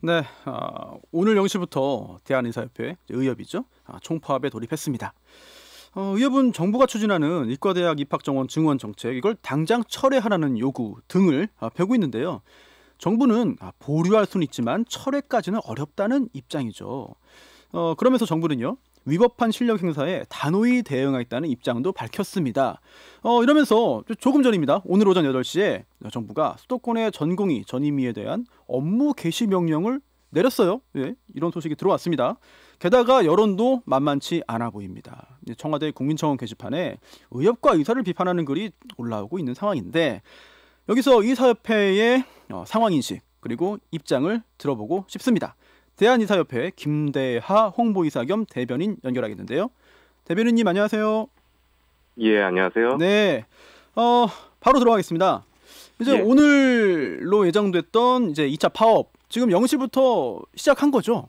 네, 오늘 0시부터 대한의사협회 의협이죠. 총파업에 돌입했습니다. 의협은 정부가 추진하는 의과대학 입학정원 증원 정책 이걸 당장 철회하라는 요구 등을 펴고 있는데요. 정부는 보류할 수는 있지만 철회까지는 어렵다는 입장이죠. 그러면서 정부는요. 위법한 실력 행사에 단호히 대응하겠다는 입장도 밝혔습니다. 이러면서 조금 전입니다. 오늘 오전 8시에 정부가 수도권의 전공의, 전임의에 대한 업무 개시 명령을 내렸어요. 예, 이런 소식이 들어왔습니다. 게다가 여론도 만만치 않아 보입니다. 청와대 국민청원 게시판에 의협과 의사를 비판하는 글이 올라오고 있는 상황인데 여기서 의사협회의 상황인식 그리고 입장을 들어보고 싶습니다. 대한의사협회 김대하 홍보이사 겸 대변인 연결하겠는데요. 대변인님 안녕하세요. 예, 안녕하세요. 네, 바로 들어가겠습니다. 이제 예. 오늘로 예정됐던 이제 2차 파업 지금 0시부터 시작한 거죠?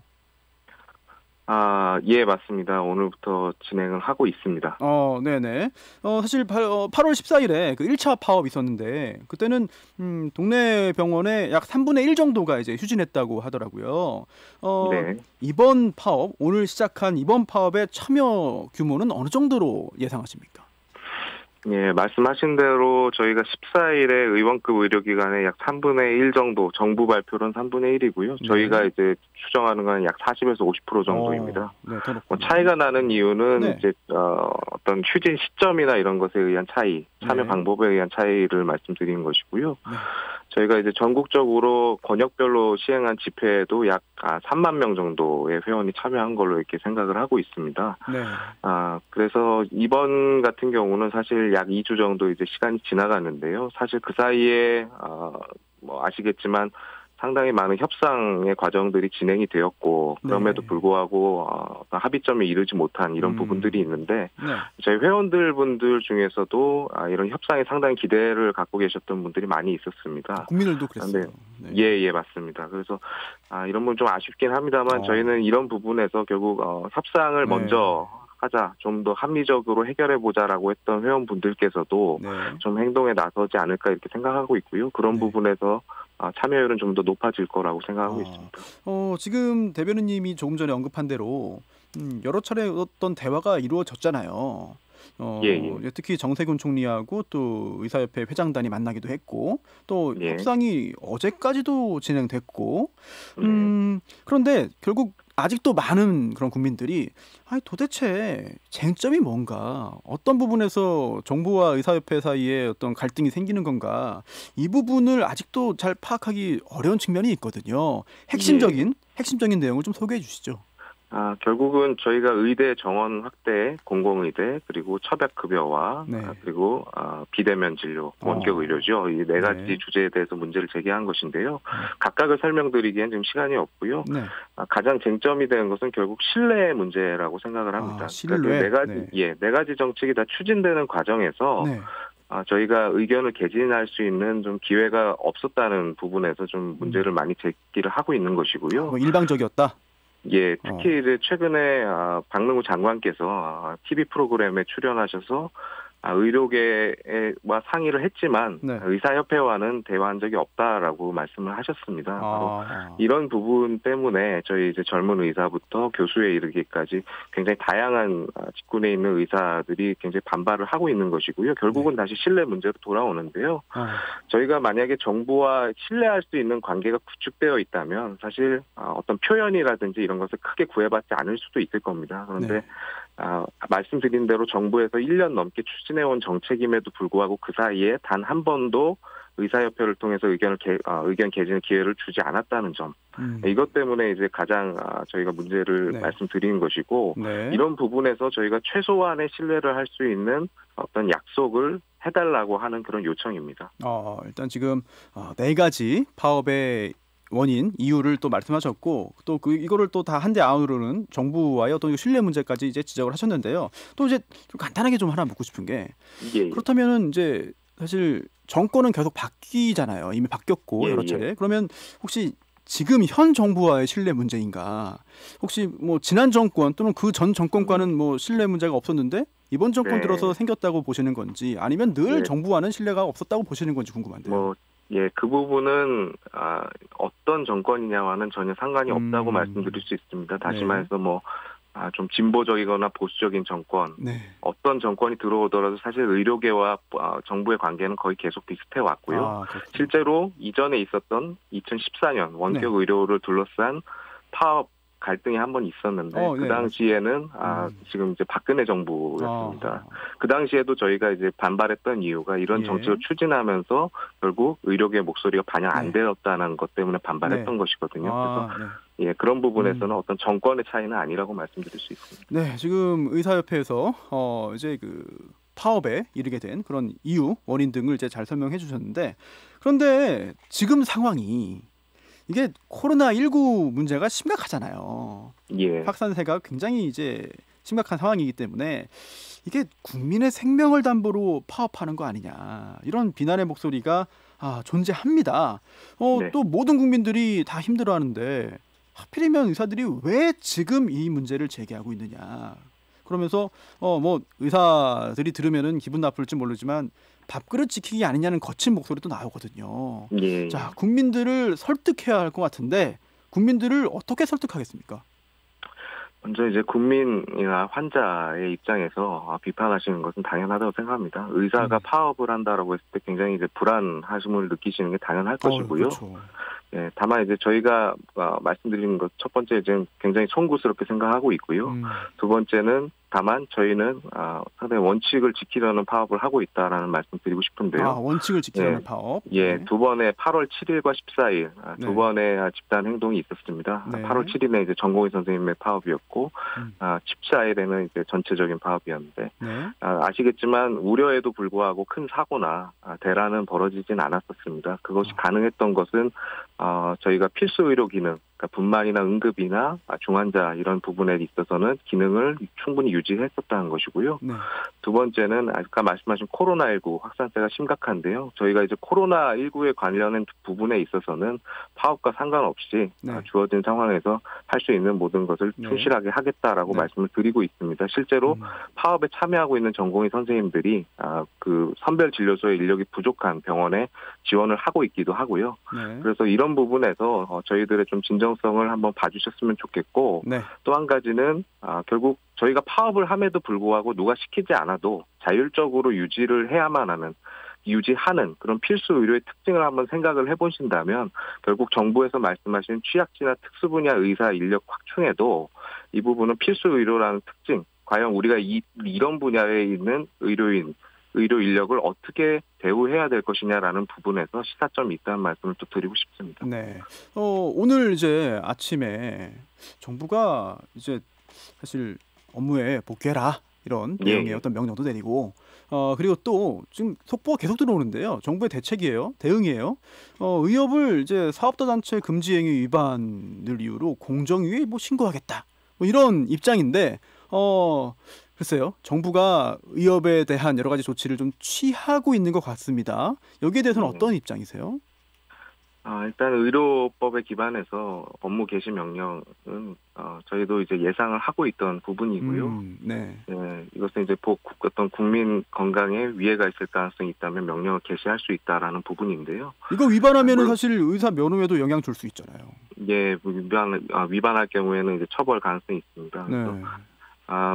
예, 맞습니다. 오늘부터 진행을 하고 있습니다. 네네. 사실 8월 14일에 그 1차 파업이 있었는데 그때는 동네 병원의 약 3분의 1 정도가 이제 휴진했다고 하더라고요. 네. 이번 파업, 오늘 시작한 이번 파업의 참여 규모는 어느 정도로 예상하십니까? 예, 말씀하신 대로 저희가 14일에 의원급 의료기관의 약 3분의 1 정도, 정부 발표로는 3분의 1이고요. 저희가 이제 추정하는 건 약 40에서 50% 정도입니다. 네, 더 차이가 나는 이유는 네. 이제 어떤 휴진 시점이나 이런 것에 의한 차이, 참여 네. 방법에 의한 차이를 말씀드리는 것이고요. 저희가 이제 전국적으로 권역별로 시행한 집회에도 약 3만 명 정도의 회원이 참여한 걸로 이렇게 생각을 하고 있습니다. 네. 그래서 이번 같은 경우는 사실 약 2주 정도 이제 시간이 지나갔는데요. 사실 그 사이에 아시겠지만 상당히 많은 협상의 과정들이 진행이 되었고 그럼에도 네. 불구하고 합의점에 이르지 못한 이런 부분들이 있는데 네. 저희 회원들분들 중에서도 이런 협상에 상당히 기대를 갖고 계셨던 분들이 많이 있었습니다. 국민들도 그랬어요. 네. 예, 맞습니다. 그래서 이런 부분 좀 아쉽긴 합니다만 저희는 이런 부분에서 결국 협상을 네. 먼저 하자, 좀 더 합리적으로 해결해보자라고 했던 회원분들께서도 네. 좀 행동에 나서지 않을까 이렇게 생각하고 있고요. 그런 네. 부분에서 참여율은 좀 더 높아질 거라고 생각하고 있습니다. 지금 대변인님이 조금 전에 언급한 대로 여러 차례 어떤 대화가 이루어졌잖아요. 예. 특히 정세균 총리하고 또 의사협회 회장단이 만나기도 했고 또 예. 협상이 어제까지도 진행됐고 그런데 결국 아직도 많은 그런 국민들이 도대체 쟁점이 뭔가 어떤 부분에서 정부와 의사협회 사이에 어떤 갈등이 생기는 건가 이 부분을 아직도 잘 파악하기 어려운 측면이 있거든요. 핵심적인 내용을 좀 소개해 주시죠. 결국은 저희가 의대 정원 확대, 공공의대, 그리고 처백급여와 네. 그리고 비대면 진료, 원격 의료죠. 이 네 가지 네. 주제에 대해서 문제를 제기한 것인데요. 각각을 설명드리기엔 지금 시간이 없고요. 네. 가장 쟁점이 되는 것은 결국 신뢰의 문제라고 생각을 합니다. 신뢰. 그러니까 네 가지 정책이 다 추진되는 과정에서 네. 저희가 의견을 개진할 수 있는 좀 기회가 없었다는 부분에서 좀 문제를 많이 제기를 하고 있는 것이고요. 일방적이었다. 예, 특히 이제 최근에 박능우 장관께서 TV 프로그램에 출연하셔서 의료계와 상의를 했지만 네. 의사협회와는 대화한 적이 없다라고 말씀을 하셨습니다. 바로 이런 부분 때문에 저희 이제 젊은 의사부터 교수에 이르기까지 굉장히 다양한 직군에 있는 의사들이 굉장히 반발을 하고 있는 것이고요. 결국은 다시 신뢰 문제로 돌아오는데요. 저희가 만약에 정부와 신뢰할 수 있는 관계가 구축되어 있다면 사실 어떤 표현이라든지 이런 것을 크게 구애받지 않을 수도 있을 겁니다. 그런데 말씀드린 대로 정부에서 1년 넘게 추진해온 정책임에도 불구하고 그 사이에 단 한 번도 의사협회를 통해서 의견 개진의 기회를 주지 않았다는 점. 이것 때문에 이제 가장 저희가 문제를 말씀드리는 것이고 이런 부분에서 저희가 최소한의 신뢰를 할 수 있는 어떤 약속을 해달라고 하는 그런 요청입니다. 일단 지금 네 가지 파업의 원인, 이유를 또 말씀하셨고 또 이거를 또 다 한데 아우르는 정부와의 어떤 신뢰 문제까지 이제 지적을 하셨는데요. 또 이제 좀 간단하게 좀 하나 묻고 싶은 게 그렇다면은 이제 사실 정권은 계속 바뀌잖아요. 이미 바뀌었고 여러 차례. 그러면 혹시 지금 현 정부와의 신뢰 문제인가? 혹시 뭐 지난 정권 또는 그 전 정권과는 뭐 신뢰 문제가 없었는데 이번 정권 들어서 생겼다고 보시는 건지 아니면 늘 정부와는 신뢰가 없었다고 보시는 건지 궁금한데요. 예, 그 부분은 어떤 정권이냐와는 전혀 상관이 없다고 말씀드릴 수 있습니다. 다시 네. 말해서 좀 진보적이거나 보수적인 정권, 네. 어떤 정권이 들어오더라도 사실 의료계와 정부의 관계는 거의 계속 비슷해 왔고요. 실제로 이전에 있었던 2014년 원격 네. 의료를 둘러싼 파업 갈등이 한 번 있었는데 그 당시에는 지금 이제 박근혜 정부였습니다. 그 당시에도 저희가 이제 반발했던 이유가 이런 정책을 추진하면서 결국 의료계 목소리가 반영 안 되었다는 것 때문에 반발했던 것이거든요. 그래서 예, 그런 부분에서는 어떤 정권의 차이는 아니라고 말씀드릴 수 있습니다. 네, 지금 의사협회에서 이제 그 파업에 이르게 된 그런 이유, 원인 등을 이제 잘 설명해 주셨는데, 그런데 지금 상황이 이게 코로나19 문제가 심각하잖아요. 예. 확산세가 굉장히 이제 심각한 상황이기 때문에 이게 국민의 생명을 담보로 파업하는 거 아니냐, 이런 비난의 목소리가 존재합니다. 네. 또 모든 국민들이 다 힘들어하는데 하필이면 의사들이 왜 지금 이 문제를 제기하고 있느냐. 그러면서 뭐 의사들이 들으면은 기분 나쁠지 모르지만 밥그릇 지키기 아니냐는 거친 목소리도 나오거든요. 예. 자, 국민들을 설득해야 할 것 같은데 국민들을 어떻게 설득하겠습니까? 먼저 이제 국민이나 환자의 입장에서 비판하시는 것은 당연하다고 생각합니다. 의사가 파업을 한다라고 했을 때 굉장히 이제 불안하심을 느끼시는 게 당연할 것이고요. 그렇죠. 예, 다만 이제 저희가 말씀드리는 것 첫 번째 이제 굉장히 송구스럽게 생각하고 있고요. 두 번째는 다만 저희는 상당히 원칙을 지키려는 파업을 하고 있다라는 말씀드리고 싶은데요. 원칙을 지키려는 파업. 예, 두 번의 8월 7일과 14일 두 번의 집단 행동이 있었습니다. 8월 7일에 이제 전공의 선생님의 파업이었고, 14일에는 이제 전체적인 파업이었는데, 아시겠지만 우려에도 불구하고 큰 사고나 대란은 벌어지진 않았었습니다. 그것이 가능했던 것은 저희가 필수 의료 기능, 그러니까 분만이나 응급이나 중환자 이런 부분에 있어서는 기능을 충분히 유지했었다는 것이고요. 두 번째는 아까 말씀하신 코로나19 확산세가 심각한데요. 저희가 이제 코로나19에 관련된 부분에 있어서는 파업과 상관없이 주어진 상황에서 할 수 있는 모든 것을 충실하게 하겠다라고 말씀을 드리고 있습니다. 실제로 파업에 참여하고 있는 전공의 선생님들이 그 선별 진료소의 인력이 부족한 병원에 지원을 하고 있기도 하고요. 그래서 이런 부분에서 저희들의 좀 진정성을 한번 봐주셨으면 좋겠고, 또 한 가지는 결국 저희가 파업을 함에도 불구하고 누가 시키지 않아도 자율적으로 유지하는 그런 필수 의료의 특징을 한번 생각을 해보신다면 결국 정부에서 말씀하신 취약지나 특수 분야 의사 인력 확충에도 이 부분은 필수 의료라는 특징, 과연 우리가 이런 분야에 있는 의료 인력을 어떻게 대우해야 될 것이냐라는 부분에서 시사점이 있다는 말씀을 또 드리고 싶습니다. 네. 오늘 이제 아침에 정부가 이제 사실 업무에 복귀해라 이런 내용의 어떤 명령도 내리고, 그리고 또 지금 속보가 계속 들어오는데요. 정부의 대응이에요. 의협을 이제 사업자 단체 금지 행위 위반을 이유로 공정위에 신고하겠다, 이런 입장인데, 글쎄요, 정부가 의협에 대한 여러 가지 조치를 좀 취하고 있는 것 같습니다. 여기에 대해서는 어떤 입장이세요? 일단 의료법에 기반해서 업무 개시 명령은 저희도 이제 예상을 하고 있던 부분이고요. 이것은 이제 어떤 국민 건강에 위해가 있을 가능성이 있다면 명령을 개시할 수 있다라는 부분인데요. 이거 위반하면은 사실 의사 면허에도 영향 줄 수 있잖아요. 예, 위반할 경우에는 이제 처벌 가능성이 있습니다.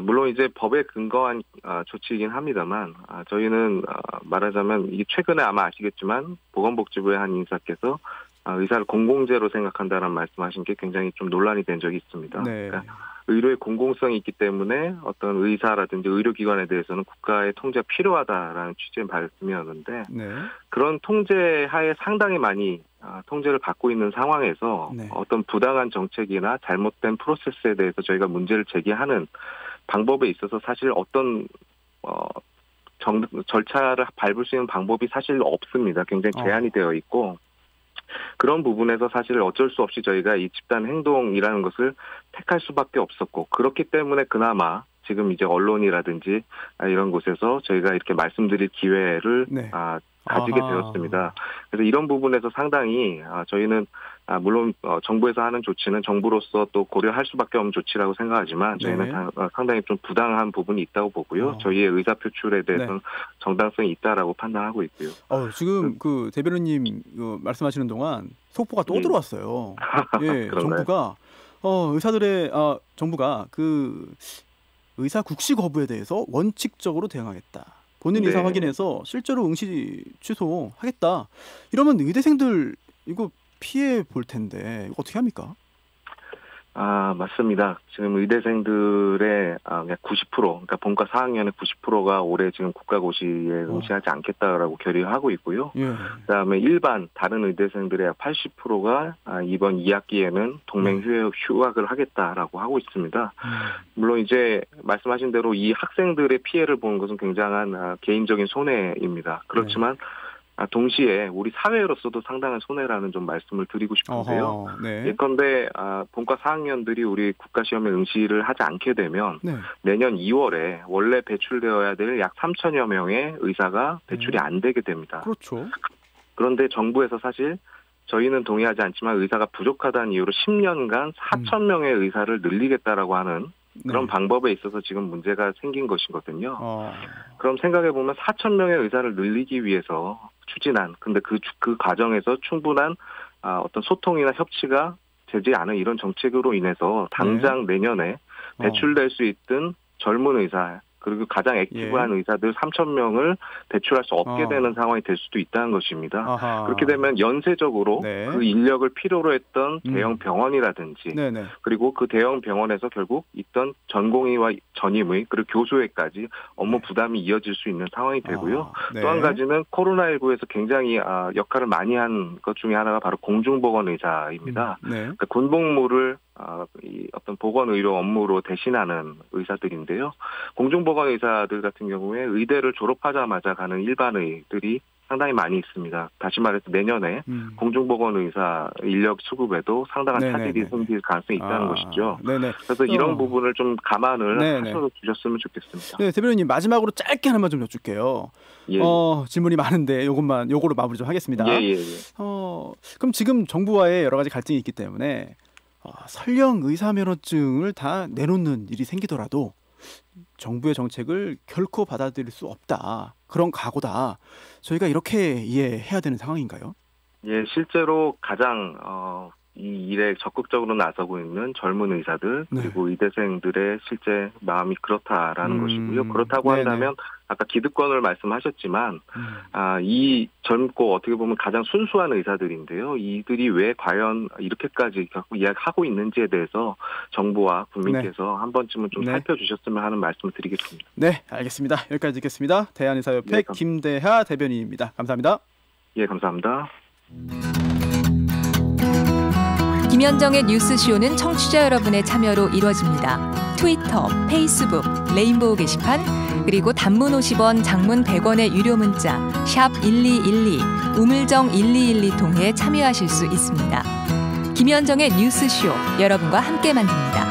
물론 이제 법에 근거한 조치이긴 합니다만, 저희는 말하자면 이게 최근에 아마 아시겠지만 보건복지부의 한 인사께서 의사를 공공재로 생각한다는 말씀하신 게 굉장히 좀 논란이 된 적이 있습니다. 그러니까 의료의 공공성이 있기 때문에 어떤 의사라든지 의료기관에 대해서는 국가의 통제가 필요하다라는 취지의 말씀이었는데, 그런 통제 하에 상당히 많이 통제를 받고 있는 상황에서 어떤 부당한 정책이나 잘못된 프로세스에 대해서 저희가 문제를 제기하는 방법에 있어서 사실 어떤 절차를 밟을 수 있는 방법이 사실 없습니다. 굉장히 제한이 되어 있고, 그런 부분에서 사실 어쩔 수 없이 저희가 이 집단 행동이라는 것을 택할 수밖에 없었고, 그렇기 때문에 그나마 지금 이제 언론이라든지 이런 곳에서 저희가 이렇게 말씀드릴 기회를 가지게 되었습니다. 그래서 이런 부분에서 상당히 저희는 물론 정부에서 하는 조치는 정부로서 또 고려할 수밖에 없는 조치라고 생각하지만 저희는 상당히 좀 부당한 부분이 있다고 보고요. 저희의 의사 표출에 대해서는 정당성이 있다라고 판단하고 있고요. 지금 그 대변인님 말씀하시는 동안 속보가 또 들어왔어요. 예, 정부가 정부가 그 의사 국시 거부에 대해서 원칙적으로 대응하겠다. 본인 의사 확인해서 실제로 응시 취소하겠다. 이러면 의대생들 이거 피해 볼 텐데 이거 어떻게 합니까? 맞습니다. 지금 의대생들의 그냥 90%, 그러니까 본과 4학년의 90%가 올해 지금 국가고시에 응시하지 않겠다라고 결의하고 있고요. 그다음에 일반 다른 의대생들의 80%가 이번 2학기에는 동맹 휴학을 하겠다라고 하고 있습니다. 물론 이제 말씀하신 대로 이 학생들의 피해를 보는 것은 굉장한 개인적인 손해입니다. 그렇지만 동시에 우리 사회로서도 상당한 손해라는 좀 말씀을 드리고 싶은데요. 예컨대 본과 4학년들이 우리 국가시험에 응시를 하지 않게 되면 내년 2월에 원래 배출되어야 될 약 3천여 명의 의사가 배출이 안 되게 됩니다. 그렇죠. 그런데 정부에서 사실 저희는 동의하지 않지만 의사가 부족하다는 이유로 10년간 4천 명의 의사를 늘리겠다라고 하는 그런 방법에 있어서 지금 문제가 생긴 것이거든요. 그럼 생각해보면 4천 명의 의사를 늘리기 위해서 추진한, 근데 그 과정에서 충분한 어떤 소통이나 협치가 되지 않은 이런 정책으로 인해서 당장 내년에 배출될 수 있던 젊은 의사, 그리고 가장 액티브한 의사들 3천 명을 배출할 수 없게 되는 상황이 될 수도 있다는 것입니다. 그렇게 되면 연쇄적으로 그 인력을 필요로 했던 대형 병원이라든지 그리고 그 대형 병원에서 결국 있던 전공의와 전임의 그리고 교수회까지 업무 부담이 이어질 수 있는 상황이 되고요. 또 한 가지는 코로나19에서 굉장히 역할을 많이 한 것 중에 하나가 바로 공중보건의사입니다. 그러니까 군복무를 이 어떤 보건의료 업무로 대신하는 의사들인데요. 공중보건의사들 같은 경우에 의대를 졸업하자마자 가는 일반의들이 상당히 많이 있습니다. 다시 말해서 내년에 공중보건의사 인력 수급에도 상당한 차질이 생길 가능성이 있다는 것이죠. 그래서 이런 부분을 좀 감안을 하셔서 주셨으면 좋겠습니다. 네, 대변인님 마지막으로 짧게 하나만 좀 여쭐게요. 질문이 많은데 요거로 마무리 좀 하겠습니다. 그럼 지금 정부와의 여러 가지 갈등이 있기 때문에 설령 의사 면허증을 다 내놓는 일이 생기더라도 정부의 정책을 결코 받아들일 수 없다. 그런 각오다. 저희가 이렇게 이해해야 되는 상황인가요? 예, 실제로 가장 이 일에 적극적으로 나서고 있는 젊은 의사들 그리고 의대생들의 실제 마음이 그렇다라는 것이고요. 그렇다고 한다면 아까 기득권을 말씀하셨지만 이 젊고 어떻게 보면 가장 순수한 의사들인데요. 이들이 왜 과연 이렇게까지 이야기하고 있는지에 대해서 정부와 국민께서 한 번쯤은 좀 살펴주셨으면 하는 말씀을 드리겠습니다. 네, 알겠습니다. 여기까지 듣겠습니다. 대한의사협회 김대하 대변인입니다. 감사합니다. 예, 감사합니다. 김현정의 뉴스쇼는 청취자 여러분의 참여로 이루어집니다. 트위터, 페이스북, 레인보우 게시판, 그리고 단문 50원, 장문 100원의 유료 문자 샵 1212, 우물정 1212 통해 참여하실 수 있습니다. 김현정의 뉴스쇼, 여러분과 함께 만듭니다.